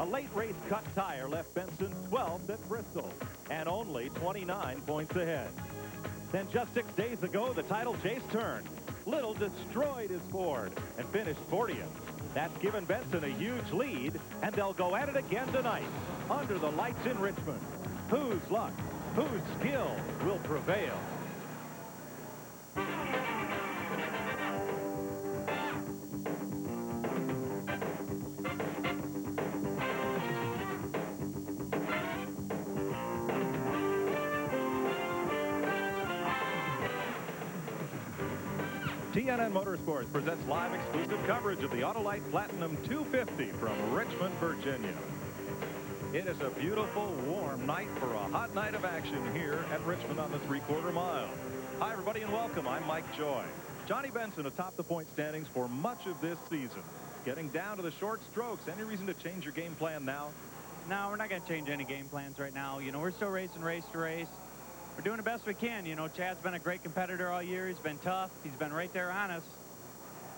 A late race cut tire left Benson 12th at Bristol and only 29 points ahead. Then just 6 days ago, the title chase turned. Little destroyed his Ford and finished 40th. That's given Benson a huge lead, and they'll go at it again tonight under the lights in Richmond. Whose luck, whose skill will prevail? TNN Motorsports presents live exclusive coverage of the Autolite Platinum 250 from Richmond, Virginia. It is a beautiful, warm night for a hot night of action here at Richmond on the 3/4 mile. Hi, everybody, and welcome. I'm Mike Joy. Johnny Benson atop the point standings for much of this season. Getting down to the short strokes. Any reason to change your game plan now? No, we're not going to change any game plans right now. You know, we're still racing race to race. We're doing the best we can. You know, Chad's been a great competitor all year. He's been tough. He's been right there on us.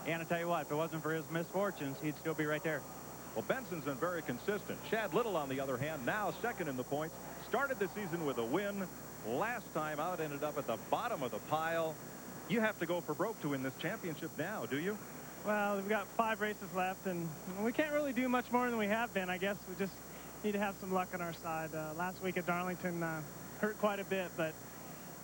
And I tell you what, if it wasn't for his misfortunes, he'd still be right there. Well, Benson's been very consistent. Chad Little, on the other hand, now second in the points. Started the season with a win. Last time out, ended up at the bottom of the pile. You have to go for broke to win this championship now, do you? Well, we've got 5 races left, and we can't really do much more than we have been. I guess we just need to have some luck on our side. Last week at Darlington, hurt quite a bit, but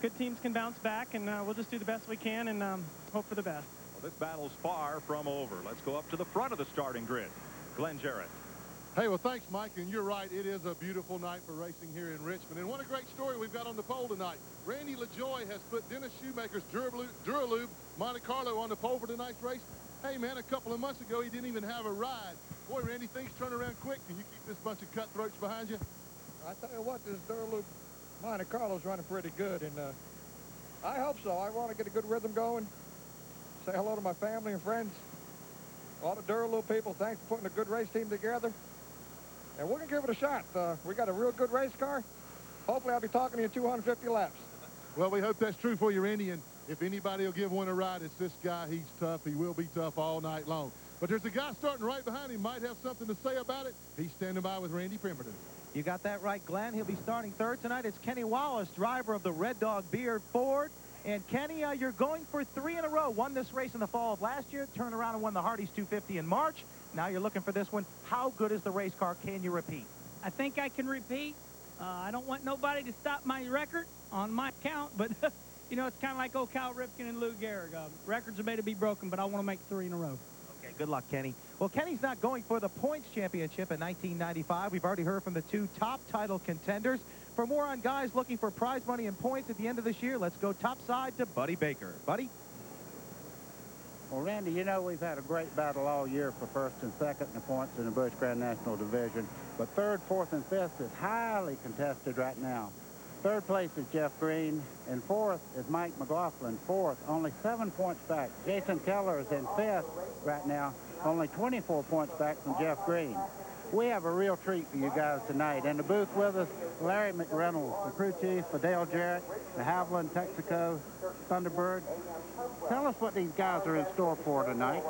good teams can bounce back, and we'll just do the best we can and hope for the best. Well, this battle's far from over. Let's go up to the front of the starting grid. Glenn Jarrett. Hey, well, thanks, Mike, and you're right. It is a beautiful night for racing here in Richmond, and what a great story we've got on the pole tonight. Randy LaJoy has put Dennis Shoemaker's Duralube Monte Carlo on the pole for tonight's race. Hey, man, a couple of months ago, he didn't even have a ride. Boy, Randy, things turn around quick. Can you keep this bunch of cutthroats behind you? I tell you what, this Duralube Monte Carlo's running pretty good, and I hope so. I want to get a good rhythm going. Say hello to my family and friends. All the Duralube people, thanks for putting a good race team together. And we're going to give it a shot. We got a real good race car. Hopefully I'll be talking to you 250 laps. Well, we hope that's true for you, Randy, and if anybody will give one a ride, it's this guy. He's tough. He will be tough all night long. But there's a guy starting right behind him, might have something to say about it. He's standing by with Randy Pemberton. You got that right, Glenn. He'll be starting third tonight. It's Kenny Wallace, driver of the Red Dog Beard Ford. And Kenny, you're going for 3 in a row. Won this race in the fall of last year, turned around and won the Hardee's 250 in March. Now you're looking for this one. How good is the race car? Can you repeat? I think I can repeat. I don't want nobody to stop my record on my count, but you know, it's kind of like old Cal Ripken and Lou Gehrig. Records are made to be broken, but I want to make 3 in a row. Okay, good luck, Kenny. Well, Kenny's not going for the points championship in 1995. We've already heard from the 2 top title contenders. For more on guys looking for prize money and points at the end of this year, let's go topside to Buddy Baker. Buddy? Well, Randy, you know we've had a great battle all year for first and second in the points in the Busch Grand National Division, but third, fourth, and fifth is highly contested right now. Third place is Jeff Green, and fourth is Mike McLaughlin. Fourth, only 7 points back. Jason Keller is in fifth right now, only 24 points back from Jeff Green. We have a real treat for you guys tonight. In the booth with us, Larry McReynolds, the crew chief for Dale Jarrett, the Haviland, Texaco, Thunderbird. Tell us what these guys are in store for tonight.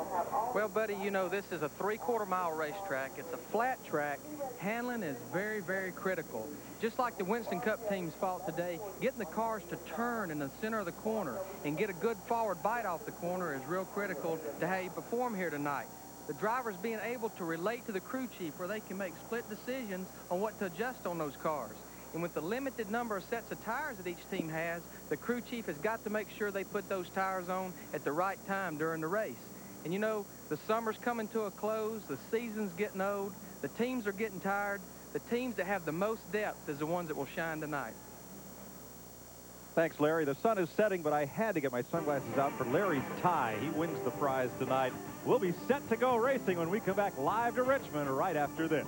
Well, buddy, you know, this is a 3/4 mile racetrack. It's a flat track. Handling is very, very critical. Just like the Winston Cup team's fought today, getting the cars to turn in the center of the corner and get a good forward bite off the corner is real critical to how you perform here tonight. The drivers being able to relate to the crew chief where they can make split decisions on what to adjust on those cars. And with the limited number of sets of tires that each team has, the crew chief has got to make sure they put those tires on at the right time during the race. And you know, the summer's coming to a close, the season's getting old, the teams are getting tired. The teams that have the most depth is the ones that will shine tonight. Thanks, Larry. The sun is setting, but I had to get my sunglasses out for Larry's tie. He wins the prize tonight. We'll be set to go racing when we come back live to Richmond right after this.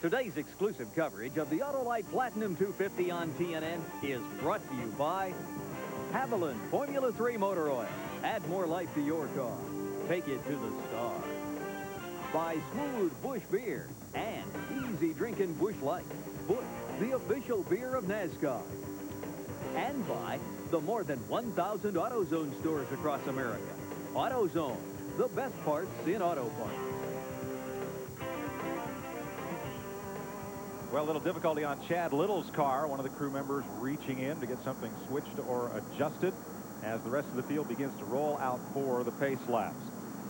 Today's exclusive coverage of the Autolite Platinum 250 on TNN is brought to you by Haviland Formula 3 Motor Oil. Add more life to your car. Take it to the stars. By Smooth Busch Beer and easy drinking Busch Light. Busch, the official beer of NASCAR. And by the more than 1,000 AutoZone stores across America. AutoZone, the best parts in auto parts. Well, a little difficulty on Chad Little's car. One of the crew members reaching in to get something switched or adjusted as the rest of the field begins to roll out for the pace laps.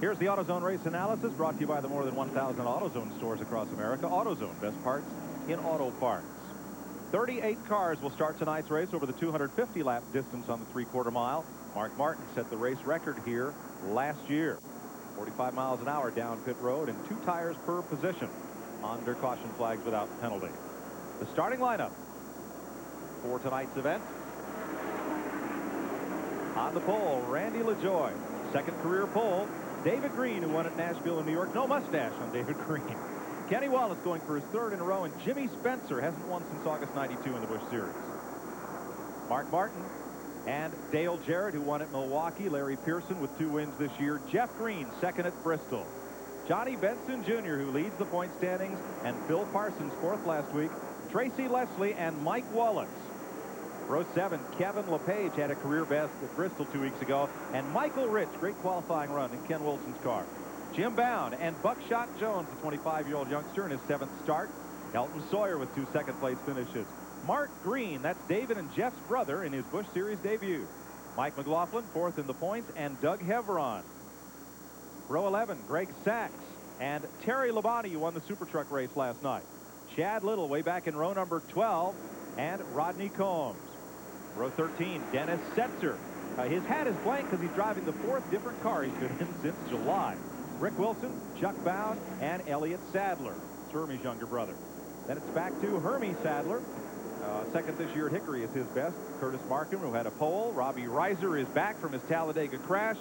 Here's the AutoZone race analysis brought to you by the more than 1,000 AutoZone stores across America. AutoZone, best parts in auto parts. 38 cars will start tonight's race over the 250-lap distance on the 3/4 mile. Mark Martin set the race record here last year. 45 miles an hour down pit road and 2 tires per position under caution flags without penalty. The starting lineup for tonight's event. On the pole, Randy LaJoie. Second career pole, David Green, who won at Nashville in New York. No mustache on David Green. Kenny Wallace going for his 3rd in a row, and Jimmy Spencer hasn't won since August '92 in the Busch Series. Mark Martin and Dale Jarrett, who won at Milwaukee. Larry Pearson with 2 wins this year. Jeff Green, 2nd at Bristol. Johnny Benson Jr., who leads the point standings, and Phil Parsons, 4th last week. Tracy Leslie and Mike Wallace. Row 7, Kevin LePage had a career best at Bristol 2 weeks ago. And Michael Rich, great qualifying run in Ken Wilson's car. Jim Bound and Buckshot Jones, the 25-year-old youngster, in his 7th start. Elton Sawyer with 2 second-place finishes. Mark Green, that's David and Jeff's brother, in his Busch Series debut. Mike McLaughlin, 4th in the points, and Doug Heveron. Row 11, Greg Sachs and Terry Labonte, who won the Super Truck race last night. Chad Little way back in row number 12, and Rodney Combs. Row 13, Dennis Setzer. His hat is blank because he's driving the 4th different car he's been in since July. Rick Wilson, Chuck Bound, and Elliott Sadler. It's Hermie's younger brother. Then it's back to Hermie Sadler. 2nd this year at Hickory is his best. Curtis Markham, who had a pole. Robbie Reiser is back from his Talladega crash.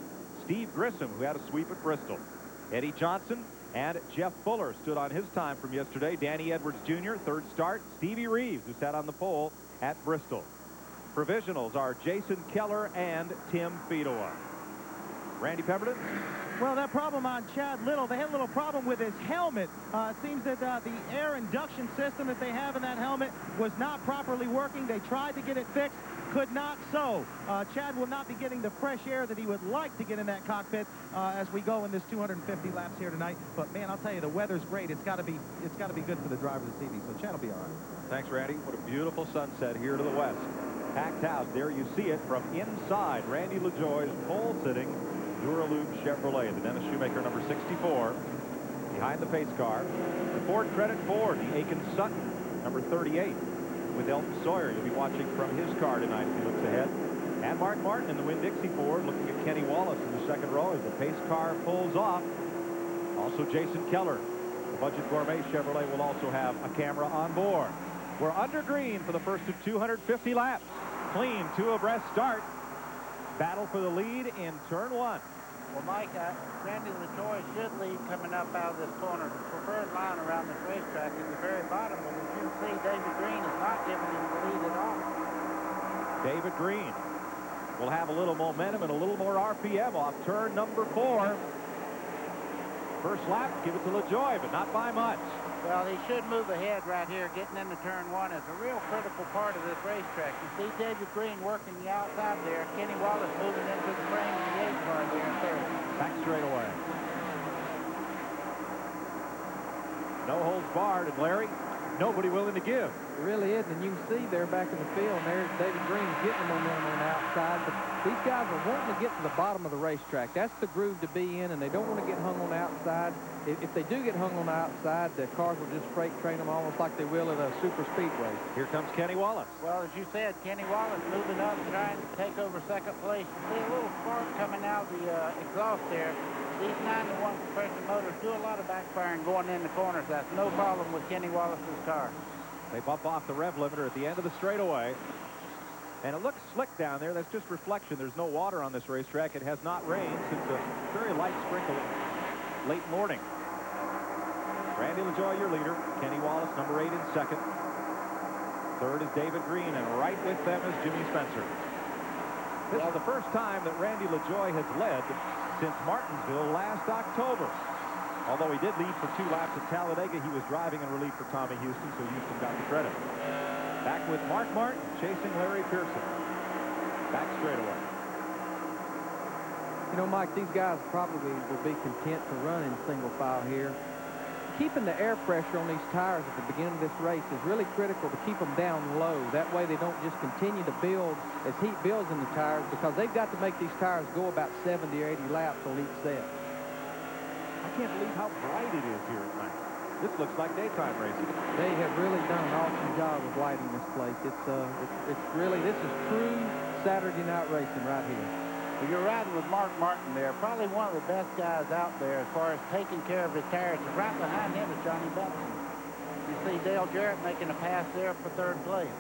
Steve Grissom, who had a sweep at Bristol. Eddie Johnson and Jeff Fuller stood on his time from yesterday. Danny Edwards Jr., 3rd start. Stevie Reeves, who sat on the pole at Bristol. Provisionals are Jason Keller and Tim Fedowa. Randy Pemberton. Well, that problem on Chad Little, they had a little problem with his helmet. It seems that the air induction system that they have in that helmet was not properly working. They tried to get it fixed, could not so. Chad will not be getting the fresh air that he would like to get in that cockpit as we go in this 250 laps here tonight. But man, I'll tell you, the weather's great. It's got to be good for the driver this evening. So Chad will be all right. Thanks, Randy. What a beautiful sunset here to the west. Packed house. There you see it from inside Randy LaJoie's pole-sitting Duralube Chevrolet, the Dennis Shoemaker number 64, behind the pace car. The Ford Credit Ford, the Aiken Sutton number 38, with Elton Sawyer. You'll be watching from his car tonight as he looks ahead. And Mark Martin in the Winn-Dixie Ford, looking at Kenny Wallace in the 2nd row as the pace car pulls off. Also Jason Keller. The Budget Gourmet Chevrolet will also have a camera on board. We're under green for the first of 250 laps. Clean 2 abreast start. Battle for the lead in turn 1. Well, Mike, Randy LaJoie should lead coming up out of this corner. The preferred line around this racetrack is the very bottom, but as you can see, David Green is not giving him the lead at all. David Green will have a little momentum and a little more RPM off turn number 4. First lap, give it to LaJoie, but not by much. Well, he should move ahead right here. Getting into turn 1 is a real critical part of this racetrack. You see David Green working the outside there. Kenny Wallace moving into the frame of the 8 car there in 3rd. Back straight away. No holds barred, and Larry, nobody willing to give. It really is, and you can see there back in the field, and there's David Green getting the momentum on the outside, but these guys are wanting to get to the bottom of the racetrack. That's the groove to be in, and they don't want to get hung on the outside. If they do get hung on the outside, the cars will just freight train them almost like they will at a super speedway. Here comes Kenny Wallace. Well, as you said, Kenny Wallace moving up, trying to take over 2nd place. You see a little spark coming out of the exhaust there. These 9-to-1 compression motors do a lot of backfiring going in the corners. That's no problem with Kenny Wallace's car. They bump off the rev limiter at the end of the straightaway. And it looks slick down there. That's just reflection. There's no water on this racetrack. It has not rained since a very light sprinkle late morning. Randy LaJoie, your leader. Kenny Wallace, number 8 in 2nd. 3rd is David Green, and right with them is Jimmy Spencer. This is the first time that Randy LaJoie has led since Martinsville last October. Although he did lead for 2 laps at Talladega, he was driving in relief for Tommy Houston, so Houston got the credit. Back with Mark Martin, chasing Larry Pearson. Back straight away. You know, Mike, these guys probably will be content to run in single file here. keeping the air pressure on these tires at the beginning of this race is really critical to keep them down low. That way they don't just continue to build as heat builds in the tires, because they've got to make these tires go about 70 or 80 laps on each set. I can't believe how bright it is here at night. This looks like daytime racing. They have really done an awesome job of lighting this place. It's really, this is true Saturday night racing right here. Well, you're riding with Mark Martin there, probably one of the best guys out there as far as taking care of his tires. Right behind him is Johnny Benson. You see Dale Jarrett making a pass there for third place.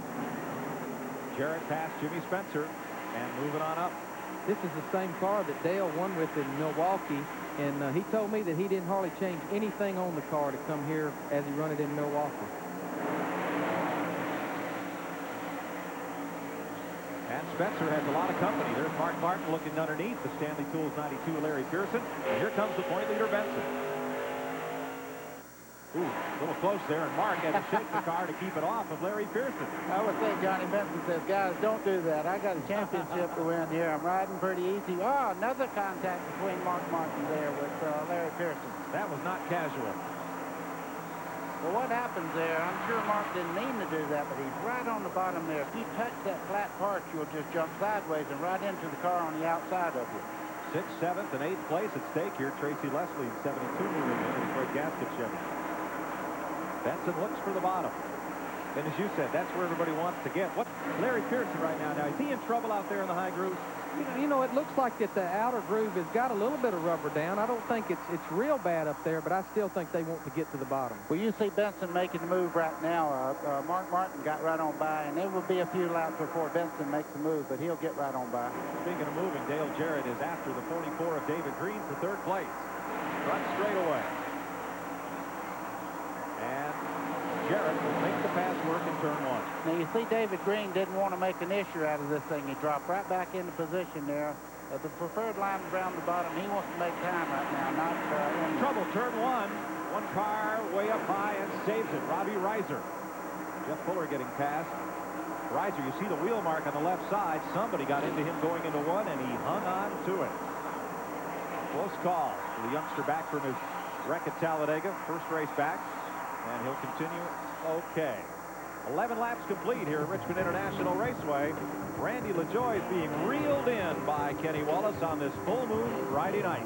Jarrett passed Jimmy Spencer and moving on up. This is the same car that Dale won with in Milwaukee, and he told me that he didn't hardly change anything on the car to come here as he run it in Milwaukee. And Spencer has a lot of company. There's Mark Martin looking underneath the Stanley Tools 92 Larry Pearson. And here comes the point leader, Benson. Ooh, a little close there, and Mark had to shake the car to keep it off of Larry Pearson. I would say Johnny Benson says, guys, don't do that. I got a championship to win here. I'm riding pretty easy. Oh, another contact between Mark Martin there with Larry Pearson. That was not casual. Well, what happens there, I'm sure Mark didn't mean to do that, but he's right on the bottom there. If you touch that flat part, you'll just jump sideways and right into the car on the outside of you. 6th, 7th, and 8th place at stake here. Tracy Leslie, 72, moving in the Detroit Gasket Chevy. Benson looks for the bottom. And as you said, that's where everybody wants to get. What's Larry Pearson right now? Now, is he in trouble out there in the high grooves? You know, it looks like that the outer groove has got a little bit of rubber down. I don't think it's real bad up there, but I still think they want to get to the bottom. Well, you see Benson making the move right now. Mark Martin got right on by, and there will be a few laps before Benson makes the move, but he'll get right on by. Speaking of moving, Dale Jarrett is after the 44 of David Green for third place. Front straightaway. And Jarrett will make the pass work in turn 1. Now, you see David Green didn't want to make an issue out of this thing. He dropped right back into position there. The preferred line around the bottom. He wants to make time right now, not in trouble. Turn 1. One car way up high and saves it. Robbie Reiser. Jeff Fuller getting past. Reiser, you see the wheel mark on the left side. Somebody got into him going into 1, and he hung on to it. Close call for the youngster back from his wreck at Talladega. First race back. And he'll continue. Okay. 11 laps complete here at Richmond International Raceway. Randy LaJoie is being reeled in by Kenny Wallace on this full moon Friday night.